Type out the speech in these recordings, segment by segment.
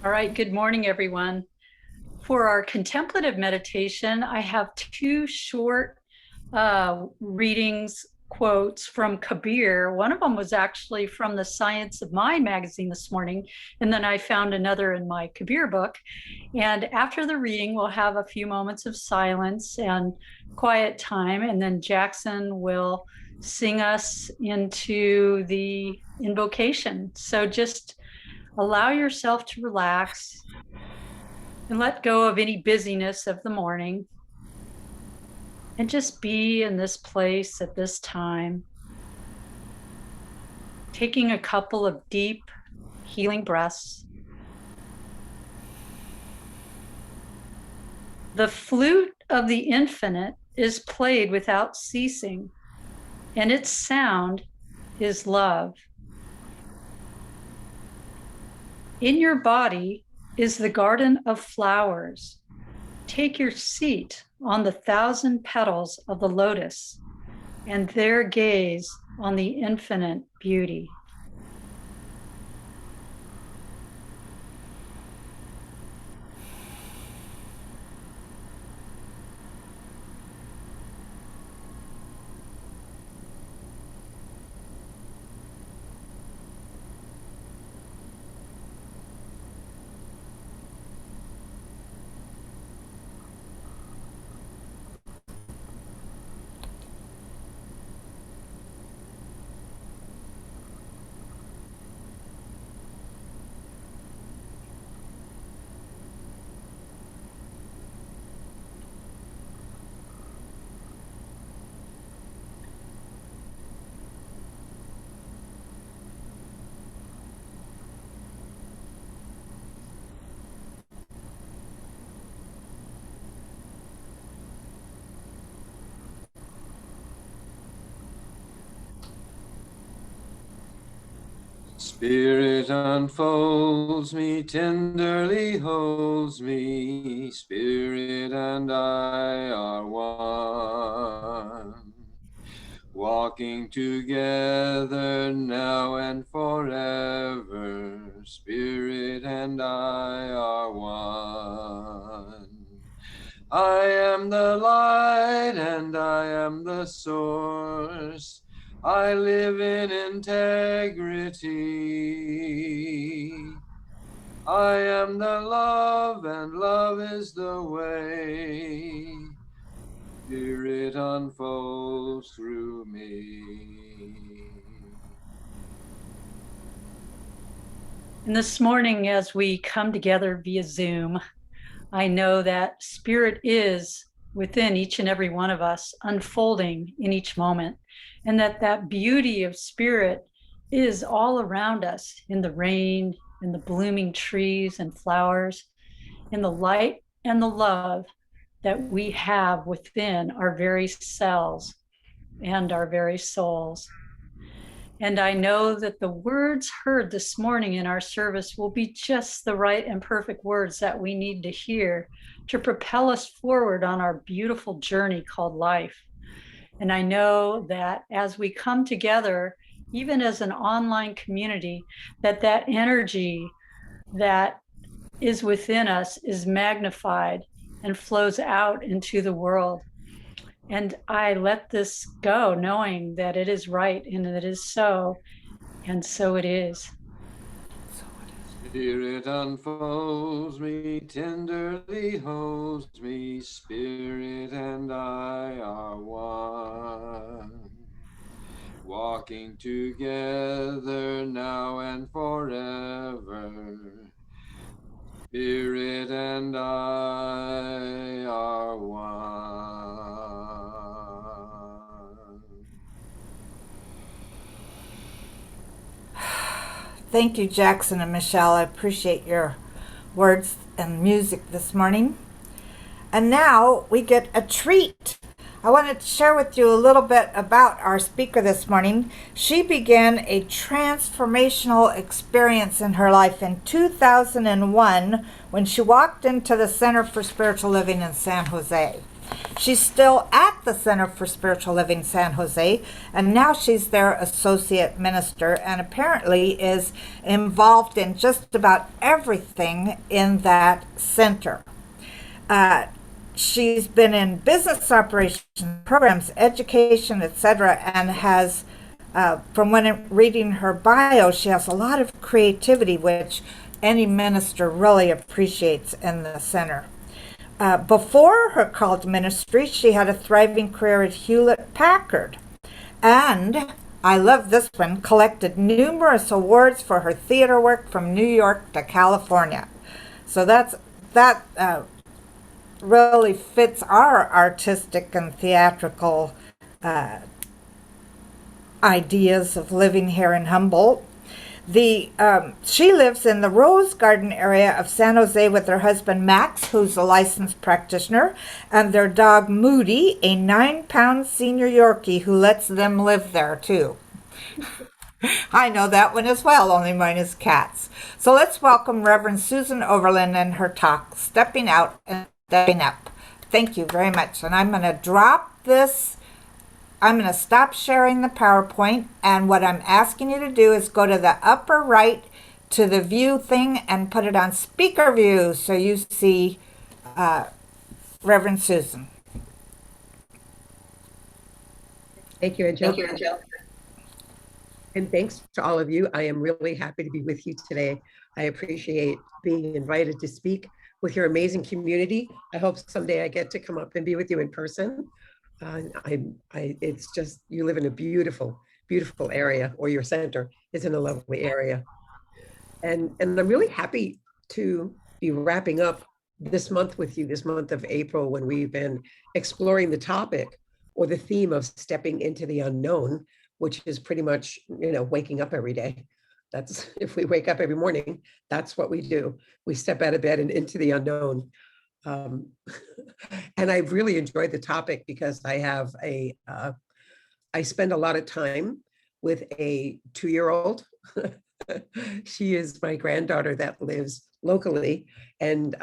All right, good morning, everyone. For our contemplative meditation, I have two short readings, quotes from Kabir. One of them was actually from the Science of Mind magazine this morning, and then I found another in my Kabir book. And after the reading, we'll have a few moments of silence and quiet time, and then Jackson will sing us into the invocation. So just allow yourself to relax and let go of any busyness of the morning and just be in this place at this time, taking a couple of deep healing breaths. The flute of the infinite is played without ceasing, and its sound is love. In your body is the garden of flowers. Take your seat on the 1,000 petals of the lotus and there gaze on the infinite beauty. Spirit unfolds me, tenderly holds me, Spirit and I are one, walking together now and forever, Spirit and I are one. I am the light and I am the source, I live in integrity. I am the love and love is the way. Spirit unfolds through me. And this morning, as we come together via Zoom, I know that Spirit is within each and every one of us, unfolding in each moment, and that beauty of Spirit is all around us in the rain, in the blooming trees and flowers, in the light and the love that we have within our very selves and our very souls. And I know that the words heard this morning in our service will be just the right and perfect words that we need to hear to propel us forward on our beautiful journey called life. And I know that as we come together, even as an online community, that energy that is within us is magnified and flows out into the world. And I let this go, knowing that it is right and that it is so, and so it is. Spirit unfolds me, tenderly holds me, Spirit and I are one, walking together now and forever, Spirit and I are one. Thank you, Jackson and Michelle. I appreciate your words and music this morning. And now we get a treat. I wanted to share with you a little bit about our speaker this morning. She began a transformational experience in her life in 2001 when she walked into the Center for Spiritual Living in San Jose. She's still at the Center for Spiritual Living San Jose, and now she's their associate minister and apparently is involved in just about everything in that center. She's been in business operations, programs, education, etc., and has, from when reading her bio, she has a lot of creativity, which any minister really appreciates in the center. Before her call to ministry, she had a thriving career at Hewlett Packard. And, I love this one, collected numerous awards for her theater work from New York to California. So that really fits our artistic and theatrical ideas of living here in Humboldt. She lives in the Rose Garden area of San Jose with her husband Max, who's a licensed practitioner, and their dog Moody, a 9-pound senior Yorkie who lets them live there too. I know that one as well, only mine is cats. So let's welcome Reverend Susan Overland and her talk, Stepping Out and Stepping Up. Thank you very much. And I'm going to drop this. I'm going to stop sharing the PowerPoint, and what I'm asking you to do is go to the upper right to the view thing and put it on speaker view so you see Reverend Susan. Thank you, Angel. And thanks to all of you. I am really happy to be with you today. I appreciate being invited to speak with your amazing community. I hope someday I get to come up and be with you in person. It's just, you live in a beautiful, beautiful area, or your center is in a lovely area. And I'm really happy to be wrapping up this month with you, this month of April, when we've been exploring the topic or the theme of stepping into the unknown, which is pretty much, waking up every day. That's, if we wake up every morning, that's what we do. We step out of bed and into the unknown. And I've really enjoyed the topic because I spend a lot of time with a 2-year-old. She is my granddaughter that lives locally, and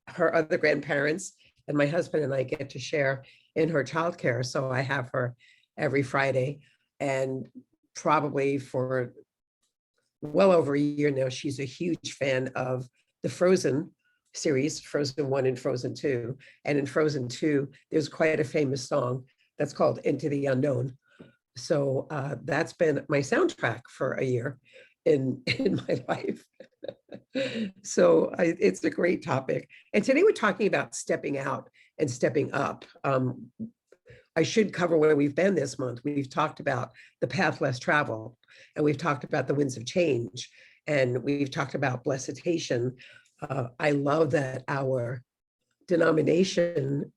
her other grandparents and my husband and I get to share in her childcare. So I have her every Friday, and probably for well over a year now, she's a huge fan of the Frozen series, Frozen 1 and Frozen 2. And in Frozen 2, there's quite a famous song that's called Into the Unknown. So that's been my soundtrack for a year in my life. So it's a great topic. And today we're talking about stepping out and stepping up. I should cover where we've been this month. We've talked about the path less traveled, and we've talked about the winds of change, and we've talked about blessitation. I love that our denomination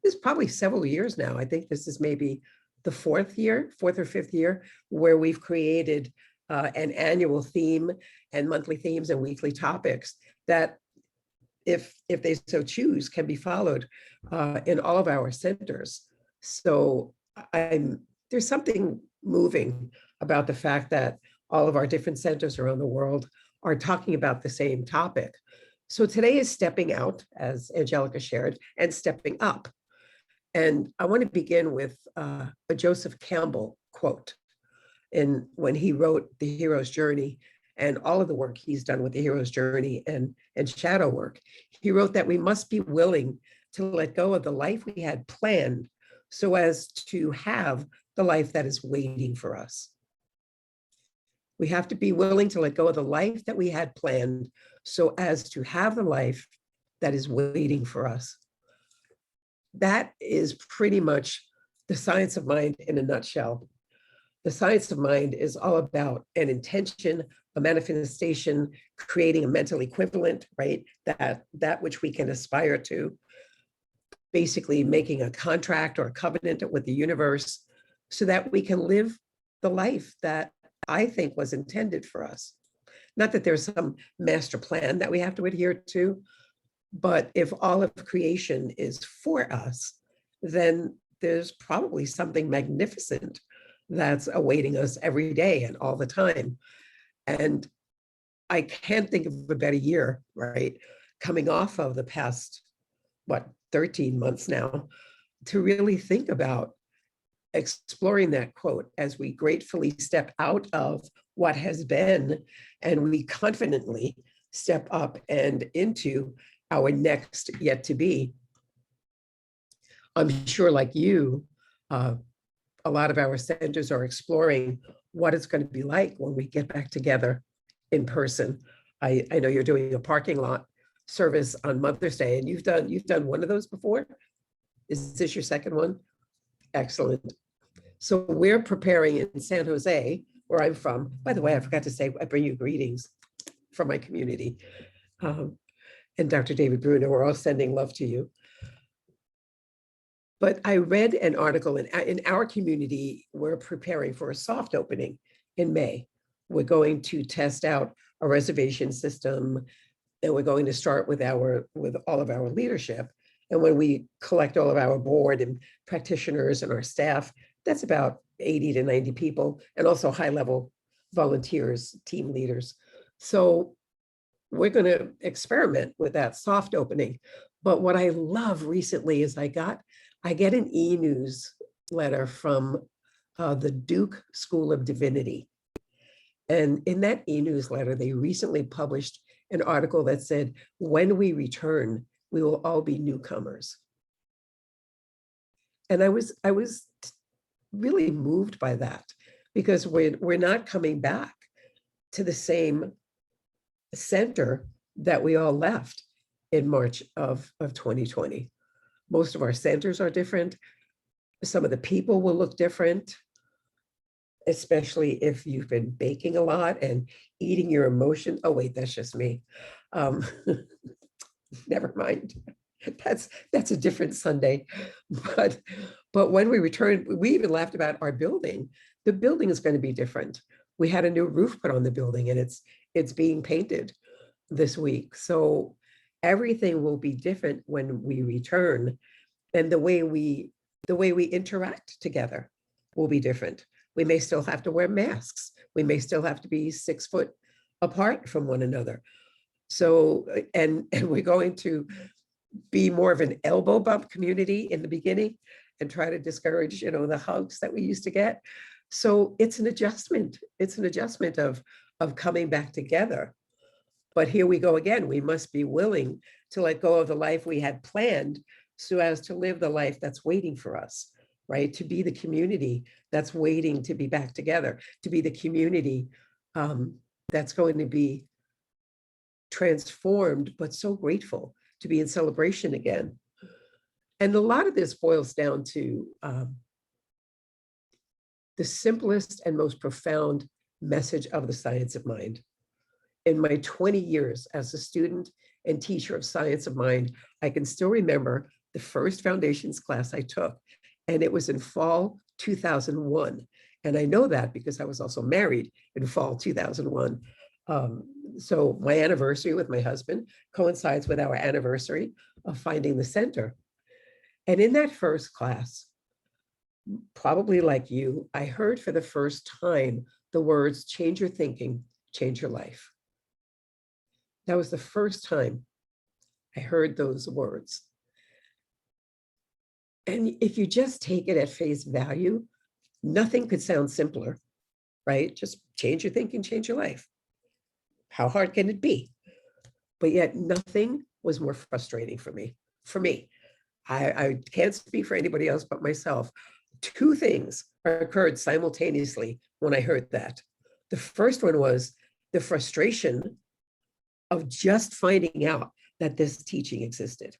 is probably several years now. I think this is maybe the fourth or fifth year, where we've created an annual theme and monthly themes and weekly topics that, if they so choose, can be followed in all of our centers. So there's something moving about the fact that all of our different centers around the world are talking about the same topic. So today is stepping out, as Angelica shared, and stepping up. And I want to begin with a Joseph Campbell quote. And when he wrote The Hero's Journey and all of the work he's done with The Hero's Journey and shadow work, he wrote that we must be willing to let go of the life we had planned so as to have the life that is waiting for us. We have to be willing to let go of the life that we had planned so as to have the life that is waiting for us. That is pretty much the science of mind in a nutshell. The science of mind is all about an intention, a manifestation, creating a mental equivalent, right? That which we can aspire to, basically making a contract or a covenant with the universe so that we can live the life that I think was intended for us. Not that there's some master plan that we have to adhere to, but if all of creation is for us, then there's probably something magnificent that's awaiting us every day and all the time. And I can't think of a better year, right? Coming off of the past, 13 months now to really think about exploring that quote as we gratefully step out of what has been and we confidently step up and into our next yet to be. I'm sure, like you, a lot of our centers are exploring what it's going to be like when we get back together in person. I know you're doing a parking lot service on Mother's Day, and you've done one of those before. Is this your second one? Excellent. So we're preparing in San Jose, where I'm from. By the way, I forgot to say, I bring you greetings from my community. And Dr. David Bruno, we're all sending love to you. But I read an article in our community, we're preparing for a soft opening in May. We're going to test out a reservation system, and we're going to start with all of our leadership. And when we collect all of our board and practitioners and our staff, that's about 80 to 90 people, and also high-level volunteers, team leaders. So we're going to experiment with that soft opening. But what I love recently is I get an e-newsletter from the Duke School of Divinity. And in that e-newsletter, they recently published an article that said, when we return, we will all be newcomers. And I was really moved by that, because we're not coming back to the same center that we all left in March of 2020. Most of our centers are different. Some of the people will look different, especially if you've been baking a lot and eating your emotion. Oh, wait, that's just me. Never mind. That's a different Sunday. But when we return, we even laughed about our building. The building is going to be different. We had a new roof put on the building, and it's being painted this week. So everything will be different when we return, and the way we interact together will be different. We may still have to wear masks. We may still have to be 6 foot apart from one another. So, and we're going to be more of an elbow bump community in the beginning and try to discourage, the hugs that we used to get. So it's an adjustment. It's an adjustment of coming back together. But here we go again. We must be willing to let go of the life we had planned so as to live the life that's waiting for us, right? To be the community that's waiting to be back together, to be the community that's going to be transformed, but so grateful to be in celebration again. And a lot of this boils down to the simplest and most profound message of the science of mind. In my 20 years as a student and teacher of science of mind, I can still remember the first foundations class I took, and it was in fall 2001. And I know that because I was also married in fall 2001. So my anniversary with my husband coincides with our anniversary of finding the center. And in that first class, probably like you, I heard for the first time the words, change your thinking, change your life. That was the first time I heard those words. And if you just take it at face value, nothing could sound simpler, right? Just change your thinking, change your life. How hard can it be? But yet nothing was more frustrating for me. I can't speak for anybody else but myself. Two things occurred simultaneously when I heard that. The first one was the frustration of just finding out that this teaching existed.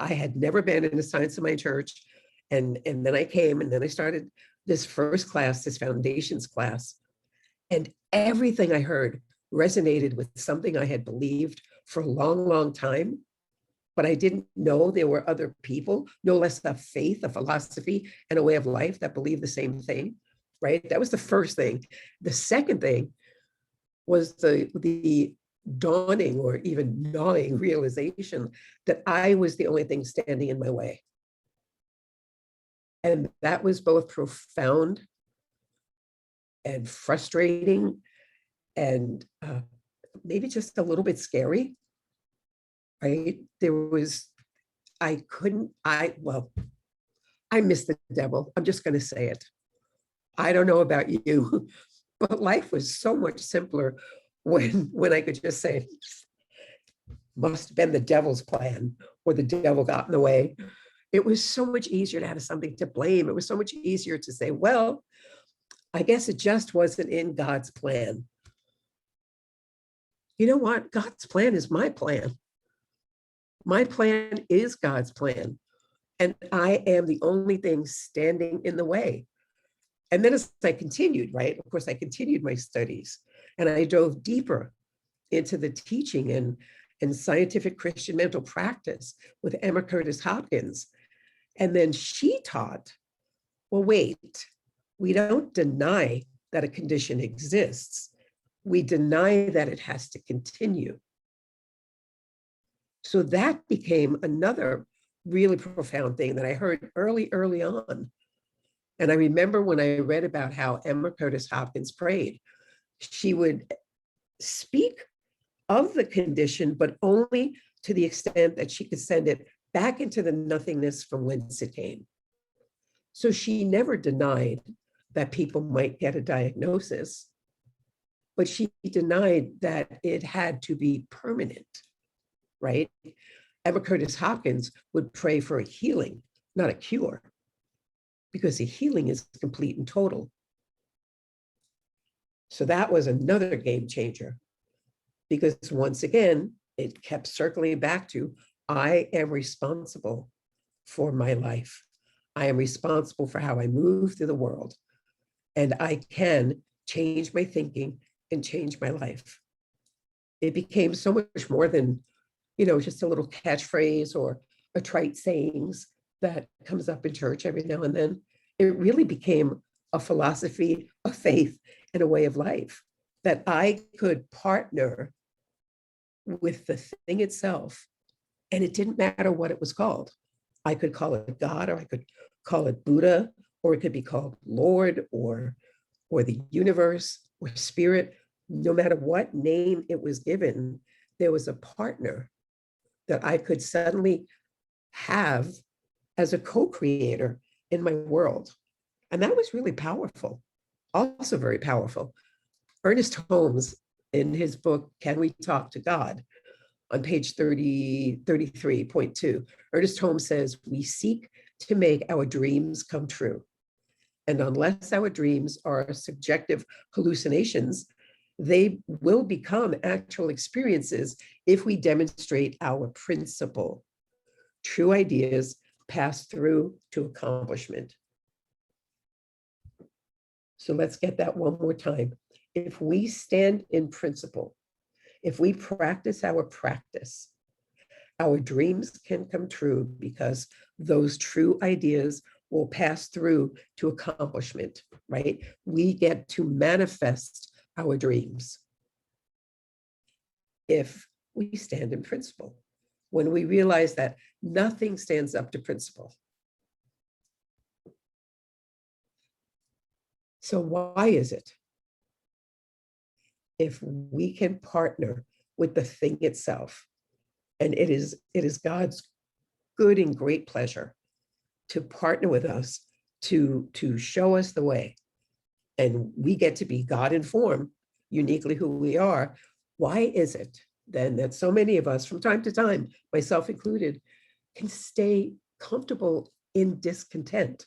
I had never been in a science of mind church. And then I came, and then I started this first class, this foundations class. And everything I heard resonated with something I had believed for a long, long time. But I didn't know there were other people, no less a faith, a philosophy, and a way of life that believed the same thing, right? That was the first thing. The second thing was the dawning or even gnawing realization that I was the only thing standing in my way. And that was both profound and frustrating and maybe just a little bit scary. right? I miss the devil. I'm just going to say it. I don't know about you, but life was so much simpler when I could just say, must have been the devil's plan, or the devil got in the way. It was so much easier to have something to blame. It was so much easier to say, well, I guess it just wasn't in God's plan. You know what? God's plan is my plan. My plan is God's plan. And I am the only thing standing in the way. And then as I continued, right, of course, I continued my studies and I dove deeper into the teaching and scientific Christian mental practice with Emma Curtis Hopkins. And then she taught, well, wait, we don't deny that a condition exists. We deny that it has to continue. So that became another really profound thing that I heard early on. And I remember when I read about how Emma Curtis Hopkins prayed, she would speak of the condition, but only to the extent that she could send it back into the nothingness from whence it came. So she never denied that people might get a diagnosis, but she denied that it had to be permanent, right? Emma Curtis Hopkins would pray for a healing, not a cure, because a healing is complete and total. So that was another game changer, because once again, it kept circling back to, I am responsible for my life. I am responsible for how I move through the world. And I can change my thinking and change my life. It became so much more than, just a little catchphrase or a trite sayings that comes up in church every now and then. It really became a philosophy, a faith, and a way of life that I could partner with the thing itself. And it didn't matter what it was called. I could call it God, or I could call it Buddha, or it could be called Lord, or the universe, or spirit. No matter what name it was given, there was a partner that I could suddenly have as a co-creator in my world. And that was really powerful, also very powerful. Ernest Holmes, in his book, Can We Talk to God? On page 33.2, Ernest Holmes says, we seek to make our dreams come true. And unless our dreams are subjective hallucinations, they will become actual experiences if we demonstrate our principle. True ideas pass through to accomplishment. So let's get that one more time. If we stand in principle, if we practice our practice, our dreams can come true because those true ideas will pass through to accomplishment, right? We get to manifest our dreams if we stand in principle, when we realize that nothing stands up to principle. So why is it? If we can partner with the thing itself, and it is God's good and great pleasure to partner with us to show us the way, and we get to be God informed, uniquely who we are. Why is it then that so many of us, from time to time, myself included, can stay comfortable in discontent,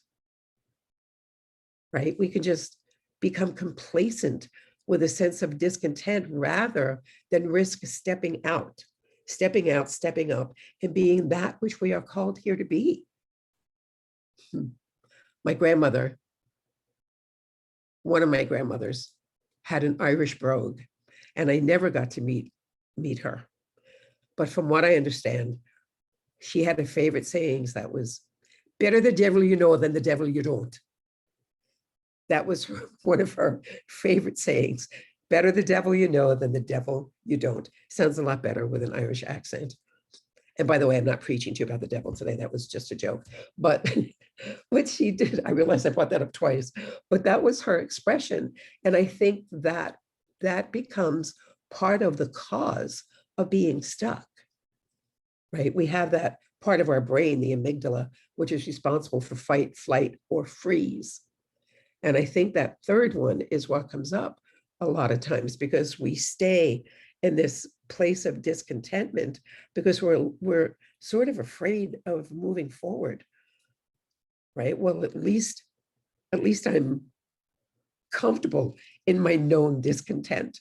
right? We can just become complacent with a sense of discontent rather than risk stepping out, stepping up, and being that which we are called here to be. My grandmother, one of my grandmothers, had an Irish brogue, and I never got to meet her. But from what I understand, she had a favorite sayings that was, better the devil you know than the devil you don't. That was one of her favorite sayings. Better the devil you know than the devil you don't. Sounds a lot better with an Irish accent. And by the way, I'm not preaching to you about the devil today. That was just a joke. But what she did, I realized I brought that up twice, but that was her expression. And I think that that becomes part of the cause of being stuck. right? We have that part of our brain, the amygdala, which is responsible for fight, flight, or freeze. And I think that third one is what comes up a lot of times because we stay in this place of discontentment because we're sort of afraid of moving forward, right? Well, at least I'm comfortable in my known discontent,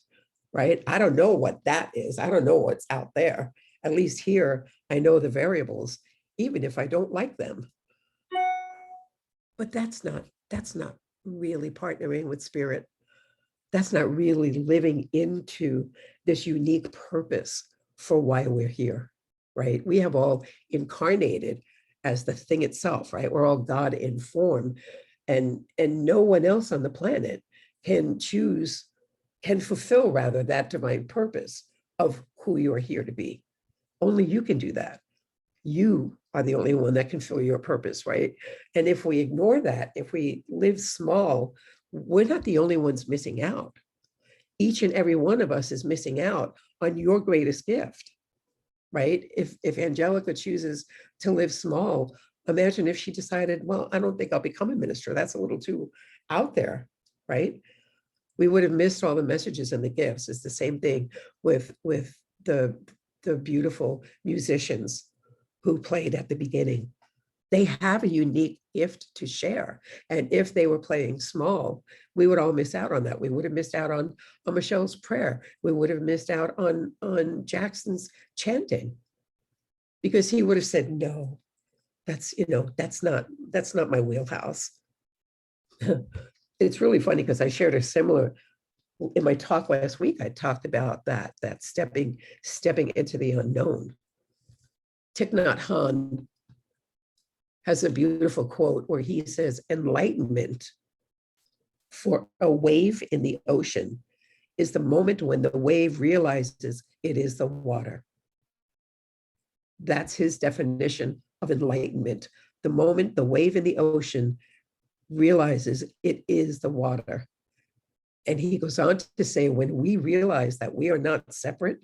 right? I don't know what that is. I don't know what's out there. At least here, I know the variables, even if I don't like them. But that's not really partnering with spirit. That's not really living into this unique purpose for why we're here, right? We have all incarnated as the thing itself, right? We're all God in form, and no one else on the planet can fulfill rather that divine purpose of who you are here to be. Only you can do that. You are the only one that can fill your purpose, right? And if we ignore that, if we live small, we're not the only ones missing out. Each and every one of us is missing out on your greatest gift, right? If Angelica chooses to live small, imagine if she decided, well, I don't think I'll become a minister. That's a little too out there, right? We would have missed all the messages and the gifts. It's the same thing with the beautiful musicians who played at the beginning. They have a unique gift to share. And if they were playing small, we would all miss out on that. We would have missed out on Michelle's prayer. We would have missed out on Jackson's chanting, because he would have said, no, that's not my wheelhouse. It's really funny because I shared a similar, in my talk last week, I talked about that stepping into the unknown. Thich Nhat Hanh has a beautiful quote where he says, enlightenment for a wave in the ocean is the moment when the wave realizes it is the water. That's his definition of enlightenment. The moment the wave in the ocean realizes it is the water. And he goes on to say, when we realize that we are not separate,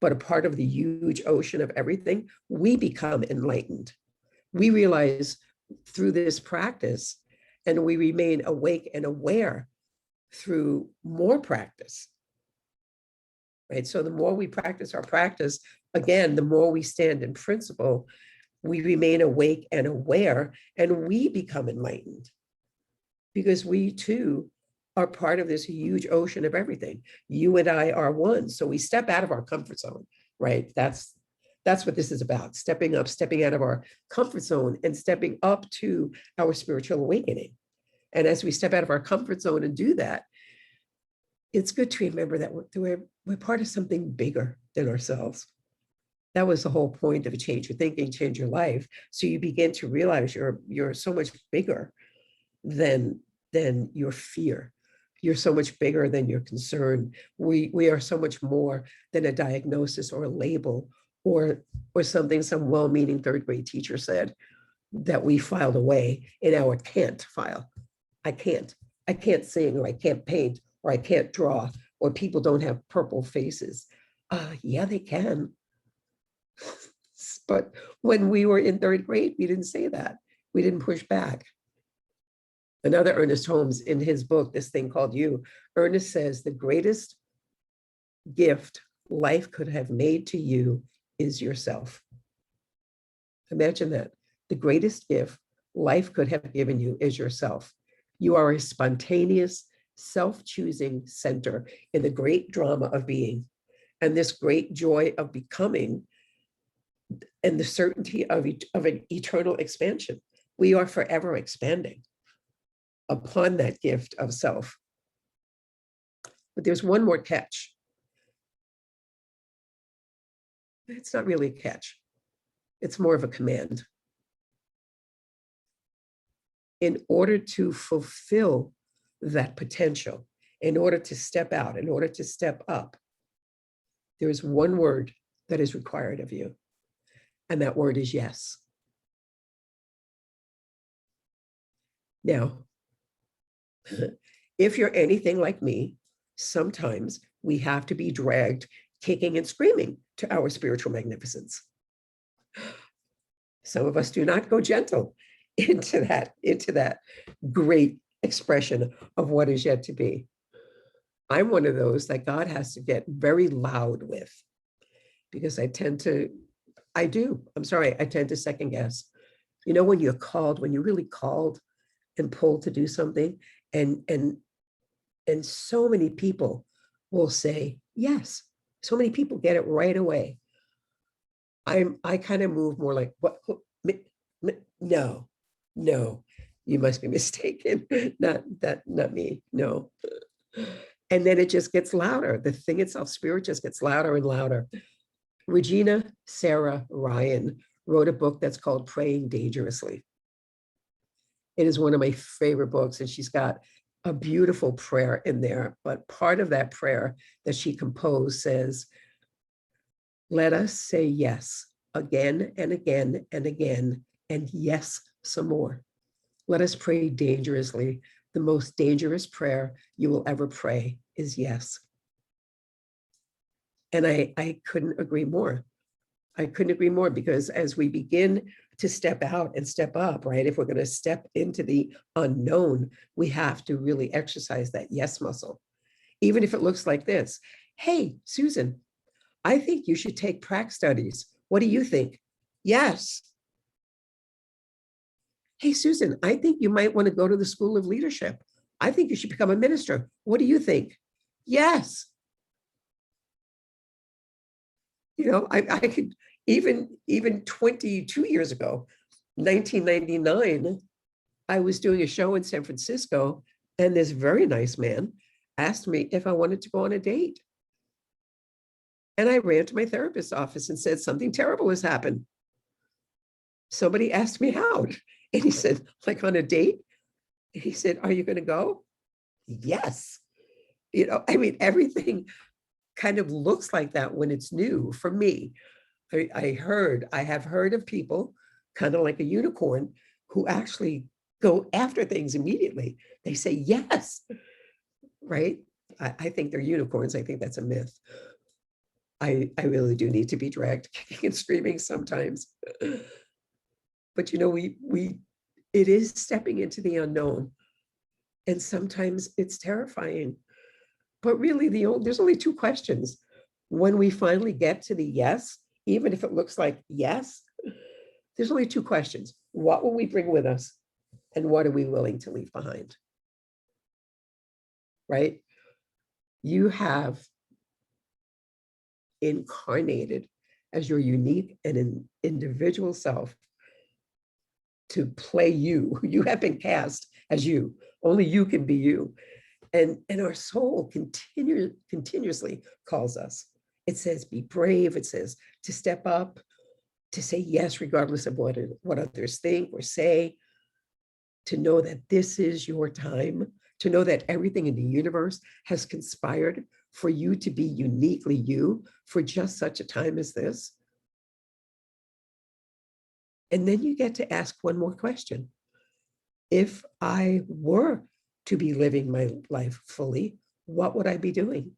but a part of the huge ocean of everything, we become enlightened. We realize through this practice, and we remain awake and aware through more practice, right? So the more we practice our practice, again, the more we stand in principle, we remain awake and aware, and we become enlightened because we too are part of this huge ocean of everything. You and I are one. So we step out of our comfort zone, right? That's what this is about, stepping up, stepping out of our comfort zone and stepping up to our spiritual awakening. And as we step out of our comfort zone and do that, it's good to remember that we're part of something bigger than ourselves. That was the whole point of a change your thinking, change your life. So you begin to realize you're so much bigger than your fear. You're so much bigger than your concern. We are so much more than a diagnosis or a label or something some well-meaning third grade teacher said that we filed away in our can't file. I can't sing, or I can't paint, or I can't draw, or people don't have purple faces. Yeah, they can. But when we were in third grade, we didn't say that. We didn't push back. Another Ernest Holmes, in his book, this thing called You, Ernest says the greatest gift life could have made to you is yourself. Imagine that. The greatest gift life could have given you is yourself. You are a spontaneous, self-choosing center in the great drama of being. And this great joy of becoming and the certainty of an eternal expansion. We are forever expanding upon that gift of self. But there's one more catch. It's not really a catch. It's more of a command. In order to fulfill that potential, in order to step out, in order to step up, there is one word that is required of you. And that word is yes. Now, if you're anything like me, sometimes we have to be dragged kicking and screaming to our spiritual magnificence. Some of us do not go gentle into that great expression of what is yet to be. I'm one of those that God has to get very loud with, because I tend to second guess. You know, when you're called, when you're really called and pulled to do something, and so many people will say yes. So many people get it right away. I kind of move more like, what? No, you must be mistaken. Not me. No. And then it just gets louder. The thing itself, spirit, just gets louder and louder. Regina Sarah Ryan wrote a book that's called Praying Dangerously. It is one of my favorite books, and she's got a beautiful prayer in there. But part of that prayer that she composed says, let us say yes again and again and again, and yes, some more. Let us pray dangerously. The most dangerous prayer you will ever pray is yes. And I couldn't agree more. I couldn't agree more, because as we begin to step out and step up, right? If we're going to step into the unknown, we have to really exercise that yes muscle. Even if it looks like this. Hey, Susan, I think you should take prac studies. What do you think? Yes. Hey, Susan, I think you might want to go to the School of Leadership. I think you should become a minister. What do you think? Yes. You know, I could, even 22 years ago, 1999, I was doing a show in San Francisco, and this very nice man asked me if I wanted to go on a date. And I ran to my therapist's office and said, something terrible has happened. Somebody asked me out. And he said, like, on a date? And he said, are you going to go? Yes. You know, I mean, everything kind of looks like that when it's new for me. I have heard of people kind of like a unicorn who actually go after things immediately. They say yes, right? I think they're unicorns. I think that's a myth. I really do need to be dragged kicking and screaming sometimes. But you know, it is stepping into the unknown. And sometimes it's terrifying. But really, there's only two questions. When we finally get to the yes, even if it looks like yes, there's only two questions. What will we bring with us? And what are we willing to leave behind? Right? You have incarnated as your unique and individual self to play you. You have been cast as you. Only you can be you. And our soul continuously calls us. It says, be brave. It says to step up, to say yes, regardless of what others think or say, to know that this is your time, to know that everything in the universe has conspired for you to be uniquely you for just such a time as this. And then you get to ask one more question. If I were to be living my life fully, what would I be doing?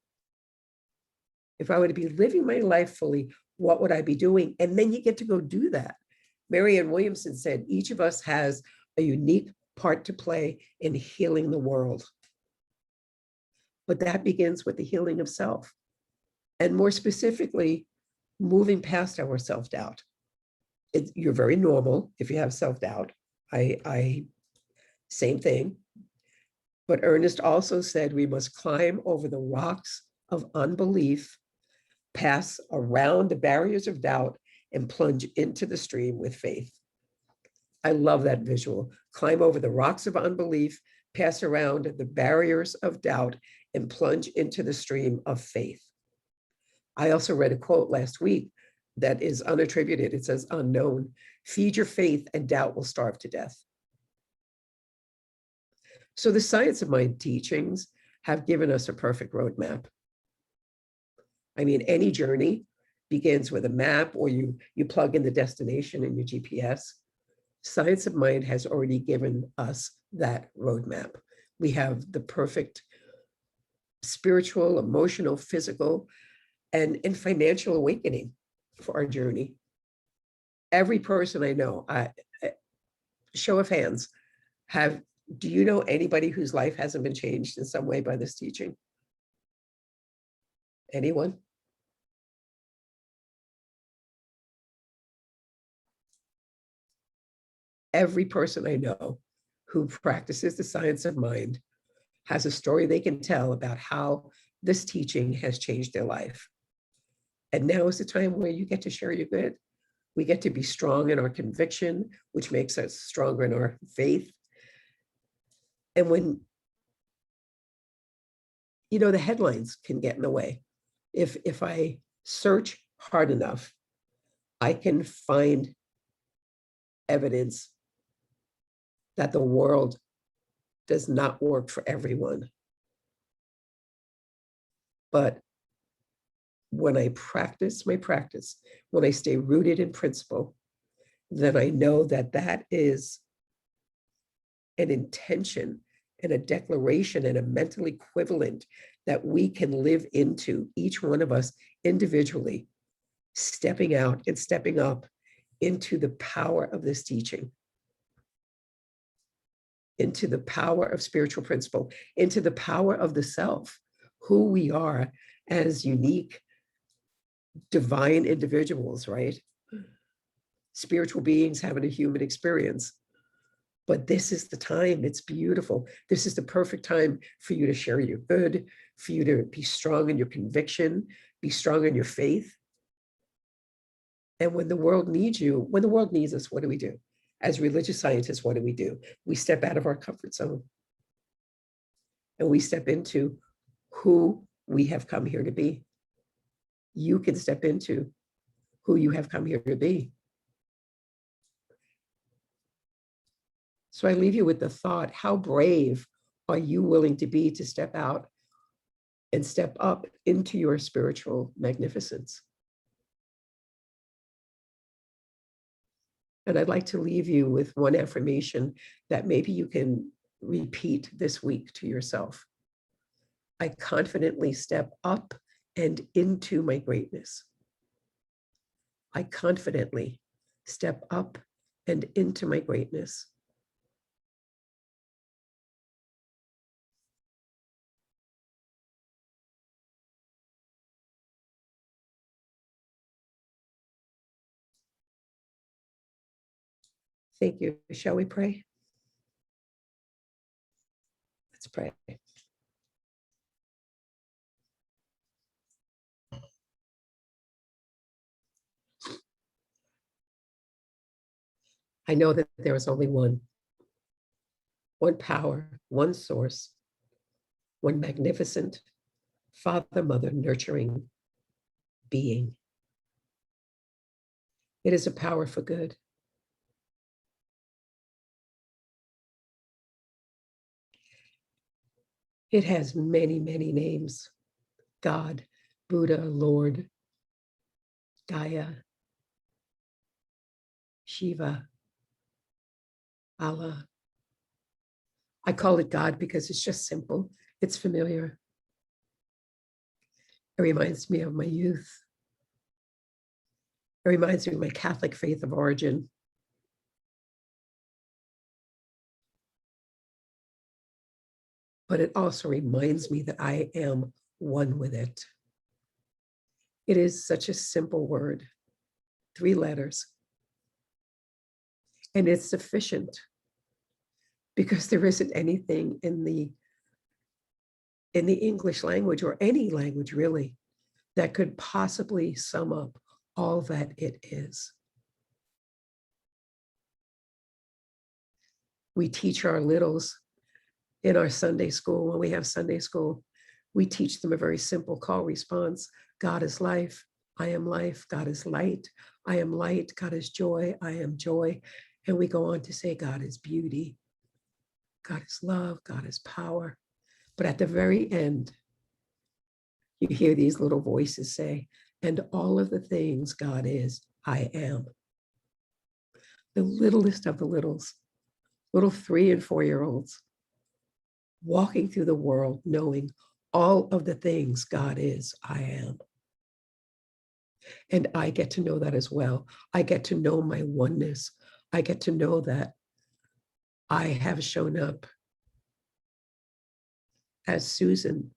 If I were to be living my life fully, what would I be doing? And then you get to go do that. Marianne Williamson said, each of us has a unique part to play in healing the world. But that begins with the healing of self. And more specifically, moving past our self-doubt. You're very normal if you have self-doubt. I same thing. But Ernest also said we must climb over the rocks of unbelief, pass around the barriers of doubt, and plunge into the stream with faith. I love that visual. Climb over the rocks of unbelief, pass around the barriers of doubt, and plunge into the stream of faith. I also read a quote last week that is unattributed. It says, unknown, feed your faith and doubt will starve to death. So the Science of Mind teachings have given us a perfect roadmap. I mean, any journey begins with a map, or you plug in the destination in your GPS. Science of Mind has already given us that roadmap. We have the perfect spiritual, emotional, physical, and financial awakening for our journey. every person I know, show of hands, do you know anybody whose life hasn't been changed in some way by this teaching? Anyone? Every person I know who practices the science of mind has a story they can tell about how this teaching has changed their life. And now is the time where you get to share your good. We get to be strong in our conviction, which makes us stronger in our faith. And when, the headlines can get in the way. If I search hard enough, I can find evidence that the world does not work for everyone. But when I practice my practice, when I stay rooted in principle, then I know that that is an intention and a declaration and a mental equivalent that we can live into, each one of us individually, stepping out and stepping up into the power of this teaching, into the power of spiritual principle, into the power of the self, who we are as unique, divine individuals, right? Spiritual beings having a human experience. But this is the time, it's beautiful. This is the perfect time for you to share your good, for you to be strong in your conviction, be strong in your faith. And when the world needs you, when the world needs us, what do we do? As religious scientists, what do? We step out of our comfort zone. And we step into who we have come here to be. You can step into who you have come here to be. So I leave you with the thought, how brave are you willing to be to step out and step up into your spiritual magnificence? And I'd like to leave you with one affirmation that maybe you can repeat this week to yourself. I confidently step up and into my greatness. I confidently step up and into my greatness. Thank you. Shall we pray? Let's pray. I know that there is only one power, one source, one magnificent Father, Mother, nurturing being. It is a power for good. It has many, many names: God, Buddha, Lord, Gaia, Shiva, Allah. I call it God because it's just simple. It's familiar. It reminds me of my youth. It reminds me of my Catholic faith of origin. But it also reminds me that I am one with it. It is such a simple word, 3 letters. And it's sufficient because there isn't anything in the English language, or any language really, that could possibly sum up all that it is. We teach our littles in our Sunday school, when we have Sunday school, we teach them a very simple call response. God is life, I am life. God is light, I am light. God is joy, I am joy. And we go on to say God is beauty, God is love, God is power. But at the very end, you hear these little voices say, and all of the things God is, I am. The littlest of the littles, little 3 and 4-year-olds, walking through the world knowing all of the things God is, I am. And I get to know that as well. I get to know my oneness. I get to know that I have shown up as Susan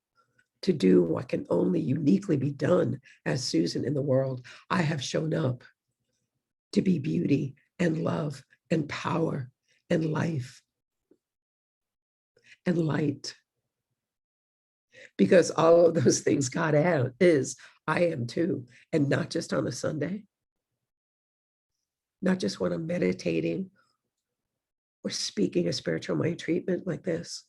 to do what can only uniquely be done as Susan in the world. I have shown up to be beauty and love and power and life and light. Because all of those things God is, I am too. And not just on a Sunday, not just when I'm meditating or speaking a spiritual mind treatment like this.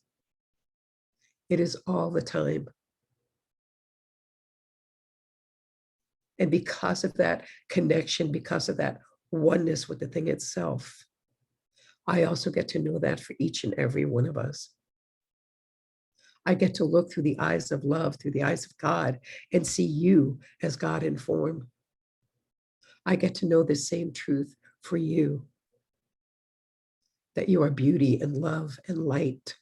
It is all the time. And because of that connection, because of that oneness with the thing itself, I also get to know that for each and every one of us. I get to look through the eyes of love, through the eyes of God, and see you as God in form. I get to know the same truth for you, that you are beauty and love and light,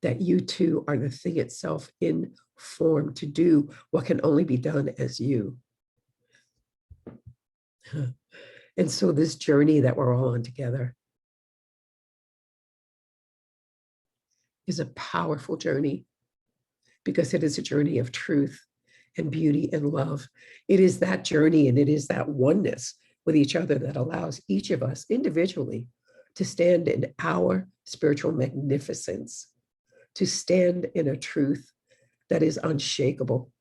that you too are the thing itself in form to do what can only be done as you. And so this journey that we're all on together is a powerful journey, because it is a journey of truth and beauty and love. It is that journey, and it is that oneness with each other that allows each of us individually to stand in our spiritual magnificence, to stand in a truth that is unshakable,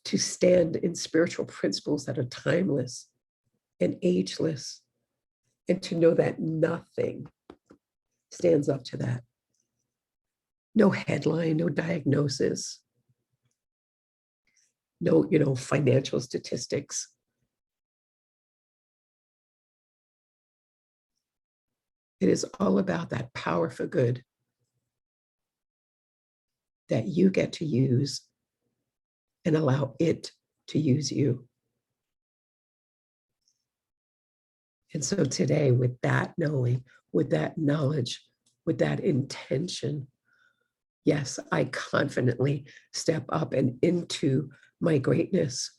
to stand in spiritual principles that are timeless and ageless, and to know that nothing stands up to that. No headline, no diagnosis, no, financial statistics. It is all about that power for good that you get to use and allow it to use you. And so today, with that knowing, with that knowledge, with that intention, yes, I confidently step up and into my greatness.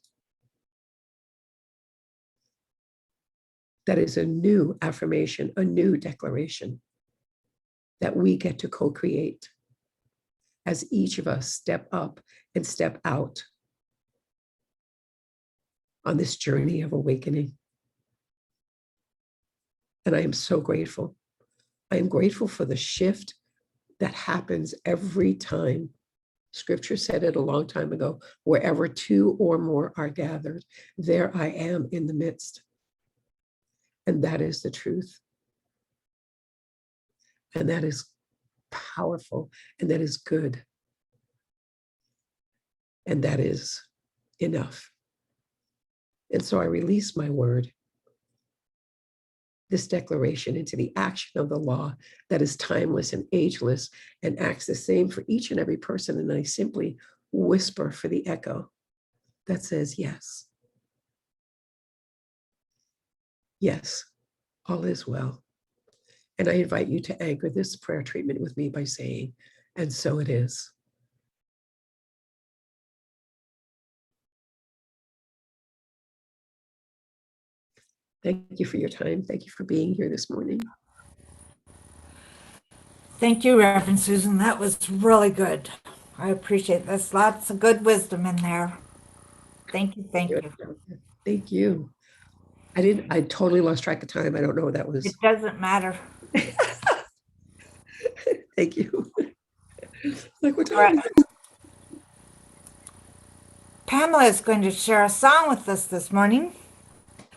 That is a new affirmation, a new declaration that we get to co-create as each of us step up and step out on this journey of awakening. And I am so grateful. I am grateful for the shift that happens every time. Scripture said it a long time ago, wherever two or more are gathered, there I am in the midst. And that is the truth. And that is powerful, and that is good. And that is enough. And so I release my word, this declaration, into the action of the law that is timeless and ageless and acts the same for each and every person. And I simply whisper for the echo that says, yes. Yes, all is well. And I invite you to anchor this prayer treatment with me by saying, and so it is. Thank you for your time. Thank you for being here this morning. Thank you, Reverend Susan. That was really good. I appreciate this. Lots of good wisdom in there. Thank you. Thank you. Thank you. I totally lost track of time. I don't know what that was. It doesn't matter. Thank you. Like what time All right. is it? Pamela is going to share a song with us this morning.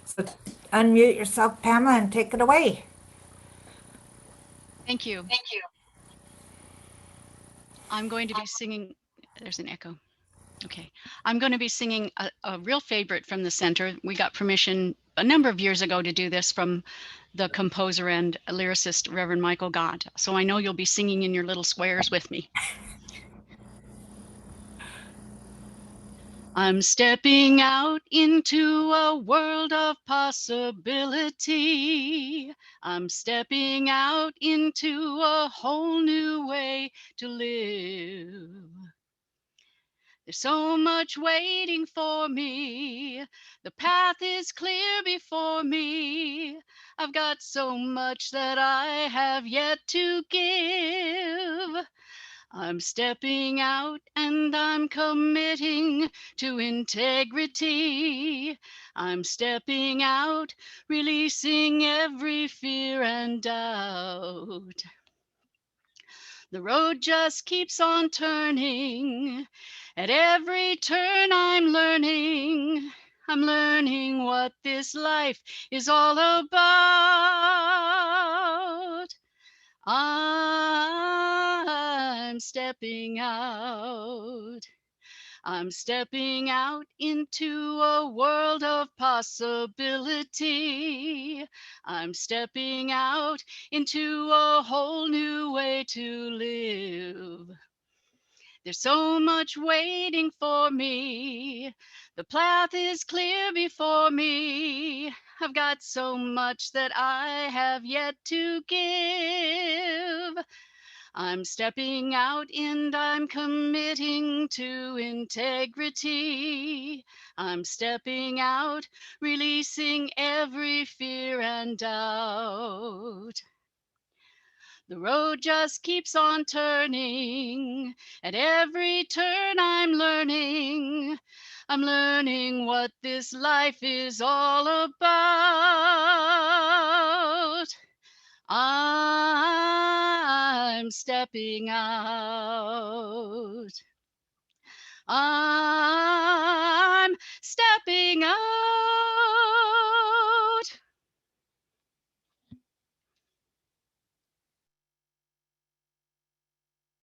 So unmute yourself, Pamela, and take it away. Thank you. Thank you. I'm going to be singing, there's an echo. Okay. I'm going to be singing a real favorite from the center. We got permission a number of years ago to do this from the composer and lyricist, Rev Michael Gott. So I know you'll be singing in your little squares with me. I'm stepping out into a world of possibility. I'm stepping out into a whole new way to live. There's so much waiting for me. The path is clear before me. I've got so much that I have yet to give. I'm stepping out and I'm committing to integrity. I'm stepping out, releasing every fear and doubt. The road just keeps on turning. At every turn I'm learning. I'm learning what this life is all about. I'm stepping out. I'm stepping out into a world of possibility. I'm stepping out into a whole new way to live. There's so much waiting for me. The path is clear before me. I've got so much that I have yet to give. I'm stepping out and I'm committing to integrity. I'm stepping out, releasing every fear and doubt. The road just keeps on turning. At every turn I'm learning. I'm learning what this life is all about. I'm stepping out.